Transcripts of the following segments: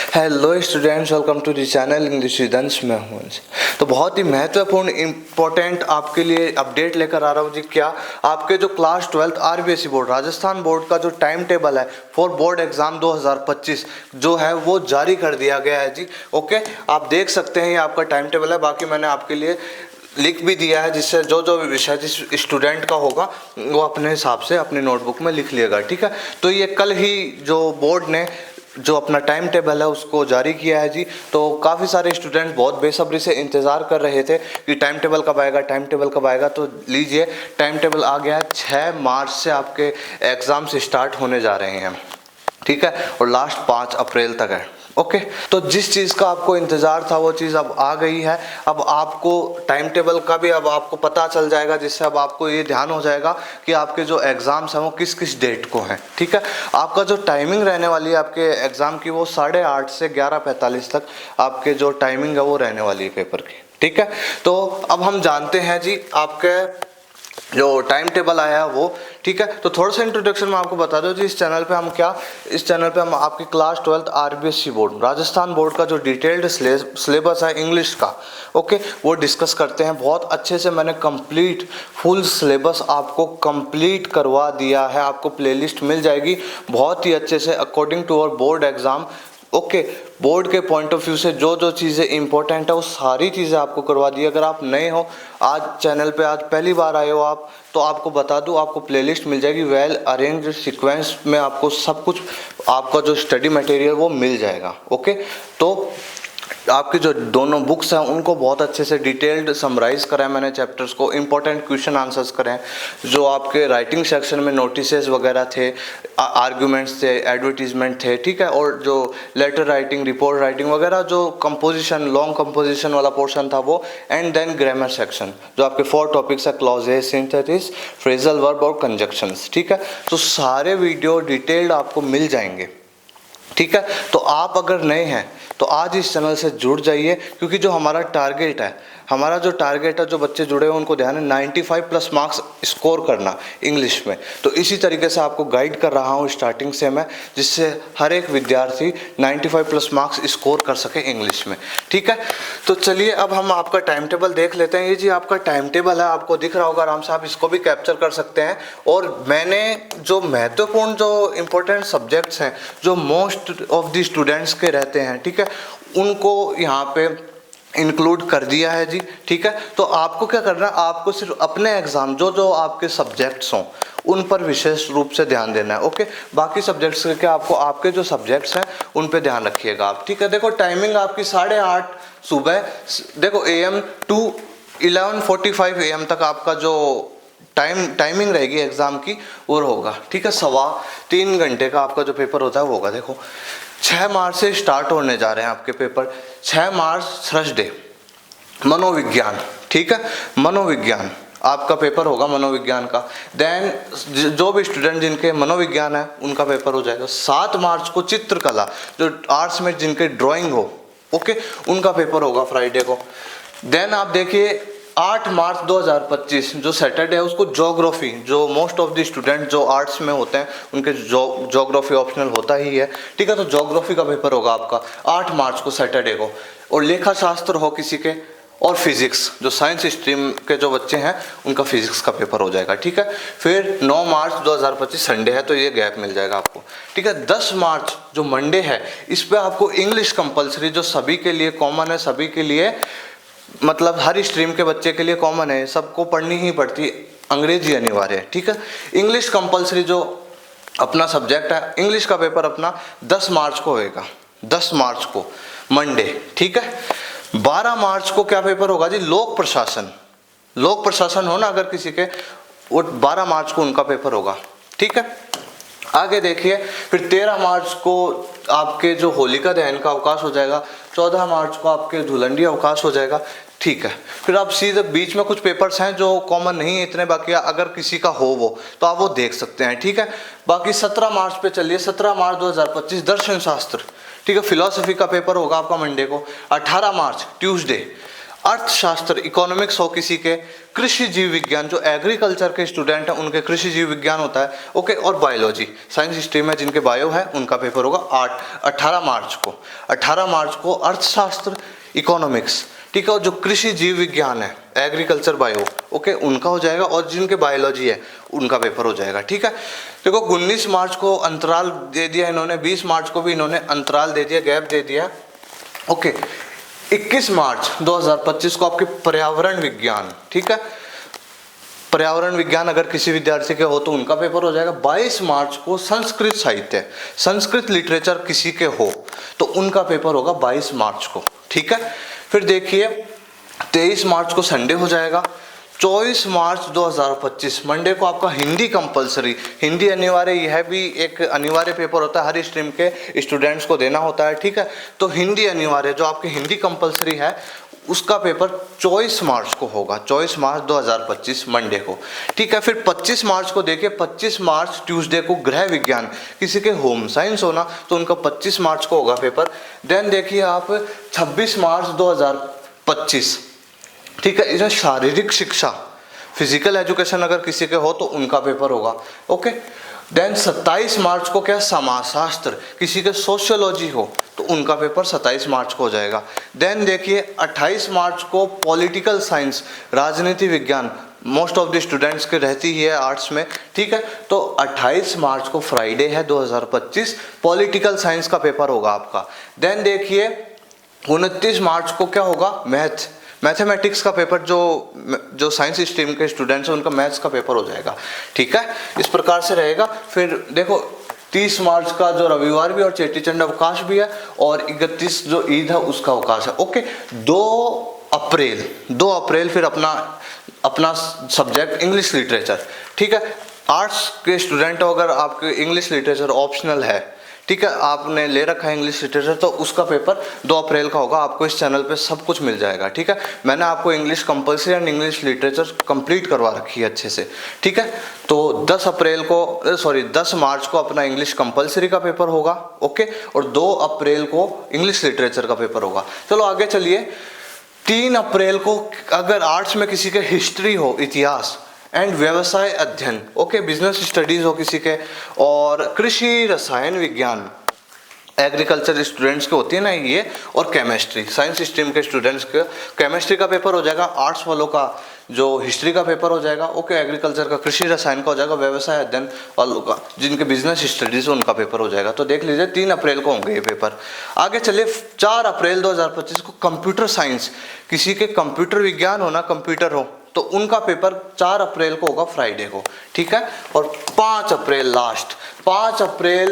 Hello students, welcome to the channel English with Ansh. मैं हूं अंश। तो बहुत ही महत्वपूर्ण इम्पोर्टेंट आपके लिए अपडेट लेकर आ रहा हूं जी। क्या आपके जो class 12th RBSE board Rajasthan board का जो टाइम टेबल है फॉर बोर्ड एग्जाम 2025 जो है वो जारी कर दिया गया है जी। ओके, आप देख सकते हैं ये आपका टाइम टेबल है। बाकी मैंने आपके लिए लिख भी दिया है, जिससे जो जो विषय जिस स्टूडेंट का होगा वो अपने हिसाब से अपने नोटबुक में लिख लिएगा। ठीक है, तो ये कल ही जो बोर्ड ने जो अपना टाइम टेबल है उसको जारी किया है जी। तो काफ़ी सारे स्टूडेंट बहुत बेसब्री से इंतज़ार कर रहे थे कि टाइम टेबल कब आएगा, टाइम टेबल कब आएगा। तो लीजिए, टाइम टेबल आ गया है। 6 मार्च से आपके एग्ज़ाम्स स्टार्ट होने जा रहे हैं। ठीक है, और लास्ट 5 अप्रैल तक है। ओके, तो जिस चीज़ का आपको इंतज़ार था वो चीज़ अब आ गई है। अब आपको टाइम टेबल का भी अब आपको पता चल जाएगा, जिससे अब आपको ये ध्यान हो जाएगा कि आपके जो एग्ज़ाम्स हैं वो किस किस डेट को हैं। ठीक है, आपका जो टाइमिंग रहने वाली है आपके एग्ज़ाम की वो 8:30 से 11:45 तक आपके जो टाइमिंग है वो रहने वाली है पेपर की। ठीक है, तो अब हम जानते हैं जी आपके जो टाइम टेबल आया है वो। ठीक है, तो थोड़ा सा इंट्रोडक्शन में आपको बता दो जी। इस चैनल पे हम आपकी class 12th RBSE board Rajasthan board का जो डिटेल्ड सिलेबस है इंग्लिश का, ओके, वो डिस्कस करते हैं। बहुत अच्छे से मैंने कंप्लीट फुल सिलेबस आपको कंप्लीट करवा दिया है। आपको प्लेलिस्ट मिल जाएगी बहुत ही अच्छे से according to our board exam. Okay, board के पॉइंट ऑफ व्यू से जो जो चीज़ें इंपॉर्टेंट है वो सारी चीज़ें आपको करवा दी। अगर आप नए हो, आज चैनल पे आज पहली बार आए हो आप, तो आपको बता दूं आपको प्लेलिस्ट मिल जाएगी वेल अरेंज्ड सीक्वेंस में। आपको सब कुछ आपका जो स्टडी मटेरियल वो मिल जाएगा। ओके, तो आपकी जो दोनों बुक्स हैं उनको बहुत अच्छे से डिटेल्ड समराइज करा है मैंने चैप्टर्स को। इंपॉर्टेंट क्वेश्चन आंसर्स करें, जो आपके राइटिंग सेक्शन में नोटिसेस वगैरह थे, आर्ग्यूमेंट्स थे, एडवर्टीजमेंट थे। ठीक है, और जो लेटर राइटिंग, रिपोर्ट राइटिंग वगैरह, जो कंपोजिशन, लॉन्ग कंपोजिशन वाला पोर्शन था वो, एंड देन ग्रामर सेक्शन जो आपके 4 टॉपिक्स है, क्लॉजेस, सिंथेसिस, फ्रेजल वर्ब और कंजक्शंस। ठीक है, तो सारे वीडियो डिटेल्ड आपको मिल जाएंगे। ठीक है, तो आप अगर नए हैं तो आज इस चैनल से जुड़ जाइए, क्योंकि जो हमारा टारगेट है, जो बच्चे जुड़े हैं उनको ध्यान है 95 प्लस मार्क्स स्कोर करना इंग्लिश में। तो इसी तरीके से आपको गाइड कर रहा हूँ स्टार्टिंग से मैं, जिससे हर एक विद्यार्थी 95 प्लस मार्क्स स्कोर कर सके इंग्लिश में। ठीक है, तो चलिए अब हम आपका टाइम टेबल देख लेते हैं। ये जी आपका टाइम टेबल है, आपको दिख रहा होगा आराम से, आप इसको भी कैप्चर कर सकते हैं। और मैंने जो महत्वपूर्ण जो इम्पोर्टेंट सब्जेक्ट्स हैं जो मोस्ट ऑफ द स्टूडेंट्स के रहते हैं, ठीक है, उनको यहाँ पे इंक्लूड कर दिया है जी। ठीक है, तो आपको क्या करना है, आपको सिर्फ अपने एग्जाम जो जो आपके सब्जेक्ट्स हों उन पर विशेष रूप से ध्यान देना है। ओके, बाकी सब्जेक्ट्स के आपको आपके जो सब्जेक्ट्स हैं उन पे ध्यान रखिएगा आप। ठीक है, देखो टाइमिंग आपकी 8:30 सुबह, देखो AM टू 11:45 AM तक आपका जो टाइमिंग रहेगी एग्जाम की वो होगा। ठीक है, 3.25 घंटे का आपका जो पेपर होता है वो होगा। देखो 6 मार्च से स्टार्ट होने जा रहे हैं आपके पेपर। 6 मार्च थर्सडे, मनोविज्ञान। ठीक है, मनोविज्ञान आपका पेपर होगा मनोविज्ञान का। देन जो भी स्टूडेंट जिनके मनोविज्ञान है उनका पेपर हो जाएगा। 7 मार्च को चित्रकला, जो आर्ट्स में जिनके ड्राइंग हो, ओके, उनका पेपर होगा फ्राइडे को। देन आप देखिए 8 मार्च 2025 जो सैटरडे है उसको ज्योग्राफी, जो मोस्ट ऑफ द स्टूडेंट जो आर्ट्स में होते हैं उनके ज्योग्राफी ऑप्शनल होता ही है। ठीक है, तो ज्योग्राफी का पेपर होगा आपका 8 मार्च को सैटरडे को। और लेखा शास्त्र हो किसी के, और फिजिक्स, जो साइंस स्ट्रीम के जो बच्चे हैं उनका फिजिक्स का पेपर हो जाएगा। ठीक है, फिर 9 मार्च 2025 संडे है तो ये गैप मिल जाएगा आपको। ठीक है, 10 मार्च जो मंडे है इस पे आपको इंग्लिश कंपलसरी, जो सभी के लिए कॉमन है, सभी के लिए मतलब हर स्ट्रीम के बच्चे के लिए कॉमन है, सबको पढ़नी ही पड़ती है, अंग्रेजी अनिवार्य है। ठीक है, इंग्लिश कंपलसरी जो अपना सब्जेक्ट है, इंग्लिश का पेपर अपना 10 मार्च को होएगा, 10 मार्च को मंडे। ठीक है, 12 मार्च को क्या पेपर होगा जी, लोक प्रशासन हो ना अगर किसी के, वो 12 मार्च को उनका पेपर होगा। ठीक है, आगे देखिए, फिर 13 मार्च को आपके जो होलिका दहन का अवकाश हो जाएगा। 14 मार्च को आपके धुलंडी अवकाश हो जाएगा। ठीक है, फिर आप सीधे बीच में कुछ पेपर्स हैं जो कॉमन नहीं है इतने, बाकी अगर किसी का हो वो तो आप वो देख सकते हैं। ठीक है, बाकी 17 मार्च पे चलिए, 17 मार्च 2025 दर्शन शास्त्र। ठीक है, फिलॉसफी का पेपर होगा आपका मंडे को। 18 मार्च ट्यूसडे अर्थशास्त्र इकोनॉमिक्स हो किसी के, कृषि जीव विज्ञान जो एग्रीकल्चर के स्टूडेंट हैं उनके कृषि जीव विज्ञान होता है, ओके, और बायोलॉजी साइंस स्ट्रीम है जिनके बायो है उनका पेपर होगा 18 मार्च को अर्थशास्त्र इकोनॉमिक्स, ठीक है, और जो कृषि जीव विज्ञान है एग्रीकल्चर बायो, ओके, उनका हो जाएगा, और जिनके बायोलॉजी है उनका पेपर हो जाएगा, ठीक है। देखो 19 मार्च को अंतराल दे दिया इन्होंने, 20 मार्च को भी इन्होंने अंतराल दे दिया, गैप दे दिया, ओके। 21 मार्च 2025 को आपके पर्यावरण विज्ञान, ठीक है, पर्यावरण विज्ञान अगर किसी विद्यार्थी के हो तो उनका पेपर हो जाएगा। 22 मार्च को संस्कृत साहित्य, संस्कृत लिटरेचर किसी के हो तो उनका पेपर होगा 22 मार्च को, ठीक है। फिर देखिए 23 मार्च को संडे हो जाएगा। 24 मार्च 2025 मंडे को आपका हिंदी कंपलसरी, हिंदी अनिवार्य, यह भी एक अनिवार्य पेपर होता है, हर स्ट्रीम के स्टूडेंट्स को देना होता है, ठीक है। तो हिंदी अनिवार्य जो आपकी हिंदी कंपलसरी है उसका पेपर 24 मार्च को होगा, 24 मार्च 2025 मंडे को, ठीक है। फिर 25 मार्च को देखिए, 25 मार्च ट्यूसडे को गृह विज्ञान किसी के होम साइंस होना तो उनका 25 मार्च को होगा पेपर। देन देखिए आप 26 मार्च 2025, ठीक है, इसमें शारीरिक शिक्षा फिजिकल एजुकेशन अगर किसी के हो तो उनका पेपर होगा, ओके। देन 27 मार्च को क्या समाजशास्त्र किसी के सोशियोलॉजी हो तो उनका पेपर 27 मार्च को हो जाएगा। देन देखिए 28 मार्च को पॉलिटिकल साइंस राजनीति विज्ञान मोस्ट ऑफ द स्टूडेंट्स के रहती ही है आर्ट्स में, ठीक है। तो 28 मार्च को फ्राइडे है 2025, पॉलिटिकल साइंस का पेपर होगा आपका। देन देखिए 29 मार्च को क्या होगा, मैथमेटिक्स का पेपर, जो साइंस स्ट्रीम के स्टूडेंट्स हैं उनका मैथ्स का पेपर हो जाएगा, ठीक है, इस प्रकार से रहेगा। फिर देखो 30 मार्च का जो रविवार भी और चेटी चंड अवकाश भी है, और 31 जो ईद है उसका अवकाश है, ओके। 2 अप्रैल फिर अपना सब्जेक्ट इंग्लिश लिटरेचर, ठीक है। आर्ट्स के स्टूडेंट हो अगर आपके इंग्लिश लिटरेचर ऑप्शनल है, ठीक है, आपने ले रखा है इंग्लिश लिटरेचर, तो उसका पेपर 2 अप्रैल का होगा। आपको इस चैनल पे सब कुछ मिल जाएगा, ठीक है। मैंने आपको English compulsory and English literature complete करवा रखी है अच्छे से, ठीक है। तो 10 मार्च को अपना इंग्लिश कंपलसरी का पेपर होगा, ओके, और 2 अप्रैल को इंग्लिश लिटरेचर का पेपर होगा। चलो आगे चलिए। 3 अप्रैल को अगर आर्ट्स में किसी के हिस्ट्री हो, इतिहास एंड व्यवसाय अध्ययन, ओके, बिजनेस स्टडीज हो किसी के, और कृषि रसायन विज्ञान एग्रीकल्चर स्टूडेंट्स के होती है ना ये, और केमिस्ट्री साइंस स्ट्रीम के स्टूडेंट्स के केमिस्ट्री का पेपर हो जाएगा। आर्ट्स वालों का जो हिस्ट्री का पेपर हो जाएगा, ओके, एग्रीकल्चर का कृषि रसायन का हो जाएगा, व्यवसाय अध्ययन वालों का जिनके बिजनेस स्टडीज उनका पेपर हो जाएगा। तो देख लीजिए 3 अप्रैल को होंगे ये पेपर। आगे चलिए 4 अप्रैल 2025 को कंप्यूटर साइंस किसी के कंप्यूटर विज्ञान हो ना, कंप्यूटर हो तो उनका पेपर 4 अप्रैल को होगा फ्राइडे को, ठीक है। और 5 अप्रैल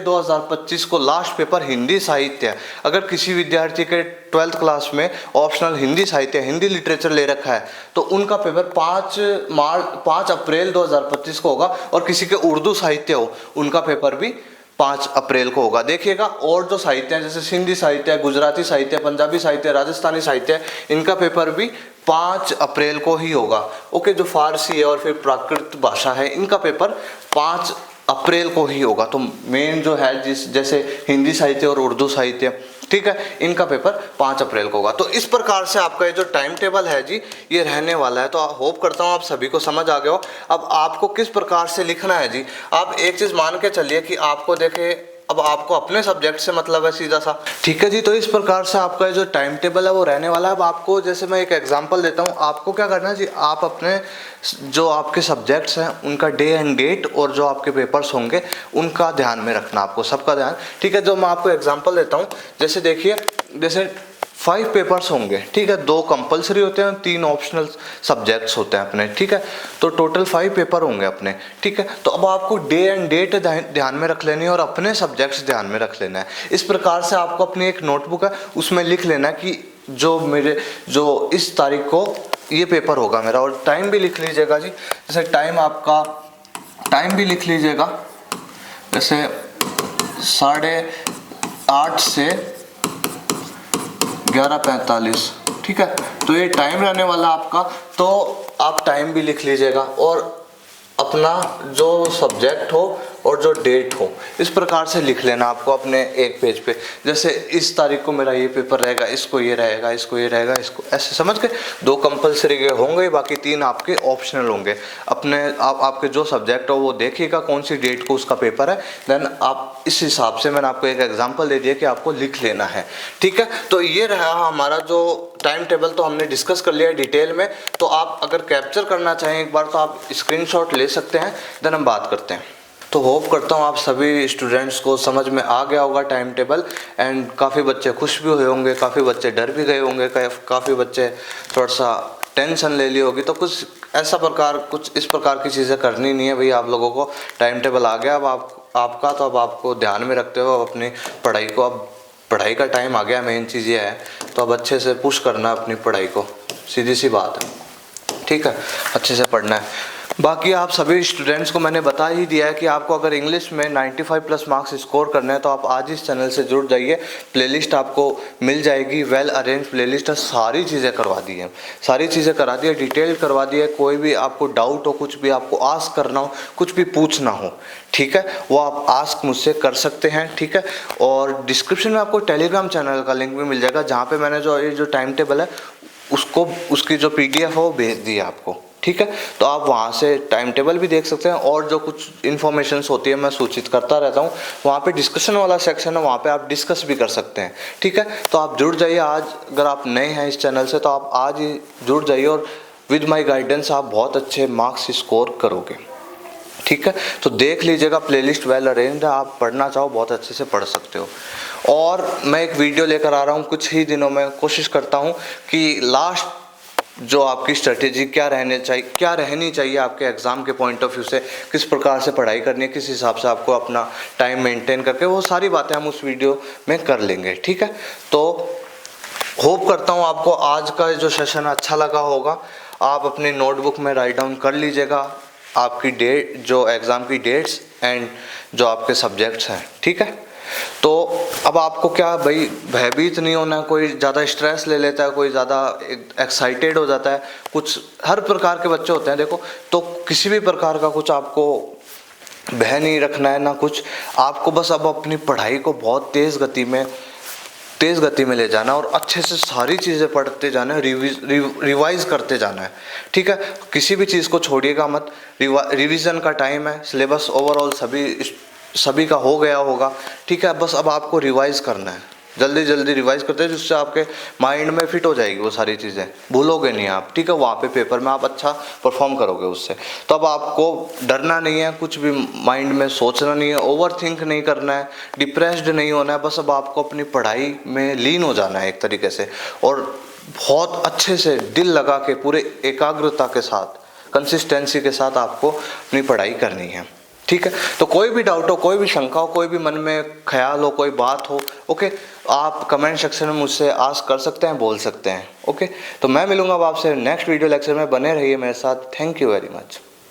2025 को लास्ट पेपर हिंदी साहित्य। अगर किसी विद्यार्थी के 12th क्लास में ऑप्शनल हिंदी साहित्य हिंदी लिटरेचर ले रखा है तो उनका पेपर 5 अप्रैल 2025 को होगा, और किसी के उर्दू साहित्य हो उनका पेपर भी 5 अप्रैल को होगा। देखिएगा और जो साहित्य है जैसे सिंधी साहित्य, गुजराती साहित्य, पंजाबी साहित्य, राजस्थानी साहित्य, इनका पेपर भी 5 अप्रैल को ही होगा, ओके। जो फारसी है और फिर प्राकृत भाषा है इनका पेपर 5 अप्रैल को ही होगा। तो मेन जो है जैसे हिंदी साहित्य और उर्दू साहित्य, ठीक है, इनका पेपर 5 अप्रैल को होगा। तो इस प्रकार से आपका ये जो टाइम टेबल है जी ये रहने वाला है। तो होप करता हूँ आप सभी को समझ आ गया हो। अब आपको किस प्रकार से लिखना है जी, आप एक चीज़ मान के चलिए कि आपको देखे अब आपको अपने सब्जेक्ट से मतलब है सीधा सा, ठीक है जी। तो इस प्रकार से आपका जो टाइम टेबल है वो रहने वाला है। अब आपको जैसे मैं एक एग्जांपल देता हूँ, आपको क्या करना है जी, आप अपने जो आपके सब्जेक्ट्स हैं उनका डे एंड डेट और जो आपके पेपर्स होंगे उनका ध्यान में रखना, आपको सबका ध्यान, ठीक है। जो मैं आपको एग्जांपल देता हूँ, जैसे देखिए, जैसे 5 पेपर्स होंगे, ठीक है, 2 कंपलसरी होते हैं, 3 ऑप्शनल सब्जेक्ट्स होते हैं अपने, ठीक है। तो टोटल 5 पेपर होंगे अपने, ठीक है। तो अब आपको डे एंड डेट ध्यान में रख लेनी है और अपने सब्जेक्ट्स ध्यान में रख लेना है। इस प्रकार से आपको अपनी एक नोटबुक है उसमें लिख लेना है कि जो इस तारीख को ये पेपर होगा मेरा, और टाइम भी लिख लीजिएगा जी। जैसे टाइम भी लिख लीजिएगा, जैसे 8:30 से 11:45, ठीक है। तो ये टाइम रहने वाला आपका, तो आप टाइम भी लिख लीजिएगा और अपना जो सब्जेक्ट हो और जो डेट हो, इस प्रकार से लिख लेना आपको अपने एक पेज पे। जैसे इस तारीख को मेरा ये पेपर रहेगा, इसको ये रहेगा, इसको ये रहेगा, इसको ऐसे समझ के 2 कंपलसरी के होंगे, बाकी 3 आपके ऑप्शनल होंगे। अपने आपके जो सब्जेक्ट हो वो देखिएगा कौन सी डेट को उसका पेपर है, देन आप इस हिसाब से, मैंने आपको एक एग्जांपल दे दिया कि आपको लिख लेना है। ठीक है, तो ये रहा हमारा जो टाइम टेबल, तो हमने डिस्कस कर लिया है डिटेल में। तो आप अगर कैप्चर करना चाहें एक बार तो आप स्क्रीनशॉट ले सकते हैं, देन हम बात करते हैं। तो होप करता हूँ आप सभी स्टूडेंट्स को समझ में आ गया होगा टाइम टेबल, एंड काफ़ी बच्चे खुश भी हुए होंगे, काफ़ी बच्चे डर भी गए होंगे, काफ़ी बच्चे थोड़ा सा टेंशन ले ली होगी। तो कुछ इस प्रकार की चीज़ें करनी नहीं है भैया। आप लोगों को टाइम टेबल आ गया अब आपका, तो अब आपको ध्यान में रखते हुए अपनी पढ़ाई को, अब पढ़ाई का टाइम आ गया, मेन चीज़ ये है। तो अब अच्छे से पुश करना है अपनी पढ़ाई को, सीधी सी बात है। ठीक है, अच्छे से पढ़ना है। बाकी आप सभी स्टूडेंट्स को मैंने बता ही दिया है कि आपको अगर इंग्लिश में 95 प्लस मार्क्स स्कोर करने हैं तो आप आज इस चैनल से जुड़ जाइए। प्लेलिस्ट आपको मिल जाएगी, वेल अरेंज प्लेलिस्ट है, सारी चीज़ें करवा दी हैं, सारी चीज़ें करा दी है, डिटेल करवा दी है। कोई भी आपको डाउट हो, कुछ भी आपको आस्क करना हो, कुछ भी पूछना हो, ठीक है, वो आप आस्क मुझसे कर सकते हैं। ठीक है, और डिस्क्रिप्शन में आपको टेलीग्राम चैनल का लिंक भी मिल जाएगा, जहाँ पे मैंने जो टाइम टेबल है उसकी जो PDF है वो भेज दी है आपको। ठीक है, तो आप वहाँ से टाइम टेबल भी देख सकते हैं, और जो कुछ इन्फॉर्मेशंस होती है मैं सूचित करता रहता हूँ। वहाँ पे डिस्कशन वाला सेक्शन है, वहाँ पे आप डिस्कस भी कर सकते हैं। ठीक है, तो आप जुड़ जाइए आज। अगर आप नए हैं इस चैनल से तो आप आज ही जुड़ जाइए, और विद माई गाइडेंस आप बहुत अच्छे मार्क्स स्कोर करोगे। ठीक है, तो देख लीजिएगा, प्लेलिस्ट वेल अरेंज्ड है, आप पढ़ना चाहो बहुत अच्छे से पढ़ सकते हो। और मैं एक वीडियो लेकर आ रहा हूँ कुछ ही दिनों में, कोशिश करता हूँ कि लास्ट जो आपकी स्ट्रेटेजी क्या रहनी चाहिए आपके एग्ज़ाम के पॉइंट ऑफ व्यू से, किस प्रकार से पढ़ाई करनी है, किस हिसाब से आपको अपना टाइम मेंटेन करके, वो सारी बातें हम उस वीडियो में कर लेंगे। ठीक है, तो होप करता हूँ आपको आज का जो सेशन अच्छा लगा होगा। आप अपनी नोटबुक में राइट डाउन कर लीजिएगा आपकी डेट, जो एग्ज़ाम की डेट्स एंड जो आपके सब्जेक्ट्स हैं। ठीक है, तो अब आपको क्या भाई भयभीत नहीं होना है, कोई ज़्यादा स्ट्रेस ले लेता है, कोई ज़्यादा एक्साइटेड हो जाता है, कुछ हर प्रकार के बच्चे होते हैं देखो। तो किसी भी प्रकार का कुछ आपको भय नहीं रखना है ना कुछ, आपको बस अब अपनी पढ़ाई को बहुत तेज़ गति में ले जाना, और अच्छे से सारी चीज़ें पढ़ते जाना है, रिवाइज करते जाना है। ठीक है, किसी भी चीज़ को छोड़िएगा मत। रिवीजन का टाइम है, सिलेबस ओवरऑल सभी का हो गया होगा। ठीक है, बस अब आपको रिवाइज करना है, जल्दी रिवाइज करते हैं, जिससे आपके माइंड में फिट हो जाएगी वो सारी चीज़ें, भूलोगे नहीं आप। ठीक है, वहाँ पे पेपर में आप अच्छा परफॉर्म करोगे उससे। तो अब आपको डरना नहीं है, कुछ भी माइंड में सोचना नहीं है, ओवर थिंक नहीं करना है, डिप्रेस्ड नहीं होना है। बस अब आपको अपनी पढ़ाई में लीन हो जाना है एक तरीके से, और बहुत अच्छे से दिल लगा के, पूरे एकाग्रता के साथ, कंसिस्टेंसी के साथ आपको अपनी पढ़ाई करनी है। ठीक है, तो कोई भी डाउट हो, कोई भी शंका हो, कोई भी मन में ख्याल हो, कोई बात हो, ओके, आप कमेंट सेक्शन में मुझसे आस्क कर सकते हैं, बोल सकते हैं। ओके, तो मैं मिलूंगा अब आपसे नेक्स्ट वीडियो लेक्चर में, बने रहिए मेरे साथ। Thank you very much.